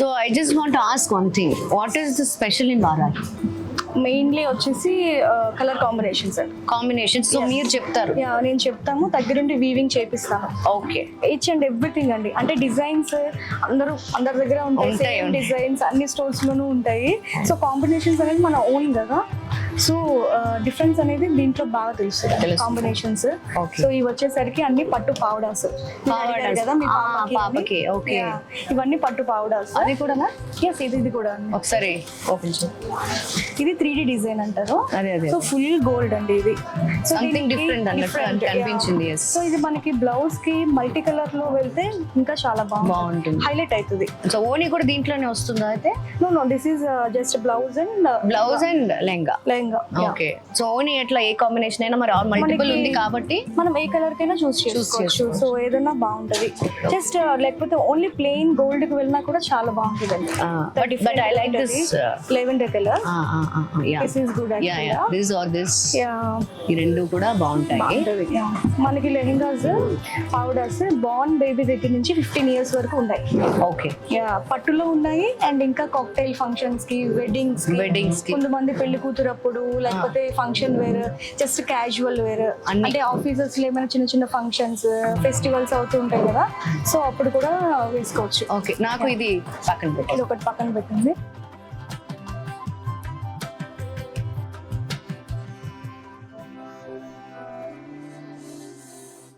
So I just want ask one thing, what is the special in Varahi mainly వచ్చేసి colour combination sir. Combination? So మీరు చెప్తారు. Yeah, నేను చెప్తాము, దగ్గరుండి weaving చేపిస్తాను. ఓకే. ఈచ్ అండ్ ఎవ్రీథింగ్ అండి. అంటే డిజైన్స్ అందరి దగ్గర ఉంటాయి, డిజైన్స్ అన్ని స్టోర్స్ లోనూ ఉంటాయి. సో కాంబినేషన్స్ అనేది మన ఓన్ కదా, సో డిఫరెన్స్ అనేది దీంట్లో బాగా తెలుస్తుంది కాంబినేషన్స్. సో ఇవి వచ్చేసరికి అన్ని పట్టు పావడాస్ కదా మీ పాపకి. ఓకే. ఇవన్నీ పట్టు పావడాస్. అది కూడా ఇది కూడా ఒకసారి ఓపెన్ చేయండి. ఇది 3D డిజైన్ అంటారు. అదే సో ఫుల్ గోల్డ్ అండి ఇది. సంథింగ్ డిఫరెంట్ అన్నట్టు అనిపించింది. సో ఇది మనకి బ్లౌజ్ కి మల్టీ కలర్ లో వెళ్తే ఇంకా చాలా బాగుంటుంది, హైలైట్ అవుతుంది. సో ఓని కూడా దీంట్లోనే వస్తుందా అయితే? No, this is just blouse and lehenga. Okay. So ఓని ఎట్లా ఏ కాంబినేషన్ అయినా మరి మల్టిపుల్ ఉంది కాబట్టి మనం ఏ కలర్ కైనా చూస్ చేసుకోవచ్చు. సో ఏదైనా బాగుంటది. జస్ట్ లేకపోతే ఓన్లీ ప్లెయిన్ గోల్డ్ కి వెళ్ళినా కూడా చాలా బాగుంటుంది. But I like this lavender colour. This is good actually. Yeah. This or this. ఈ రెండు కూడా బాగుంటాయి. మనకి లెహంగాస్ పౌడర్స్ బార్న్ బేబీ దగ్గర నుంచి 15 years వరకు ఉన్నాయి. ఓకే. పట్టులో ఉన్నాయి అండ్ ఇంకా కాక్టైల్ ఫంక్షన్స్ కి, వెడ్డింగ్స్ కి, కొంతమంది పెళ్లి కూతురప్పుడు, లేకపోతే function wear, just casual wear, అంటే ఆఫీసెస్ లో ఏమైనా చిన్న చిన్న ఫంక్షన్స్, ఫెస్టివల్స్ అవుతూ ఉంటాయి కదా, సో అప్పుడు కూడా వేసుకోవచ్చు. ఓకే. నాకు ఇది పక్కన పెట్టండి. ఇది ఒకటి పక్కన పెట్టండి.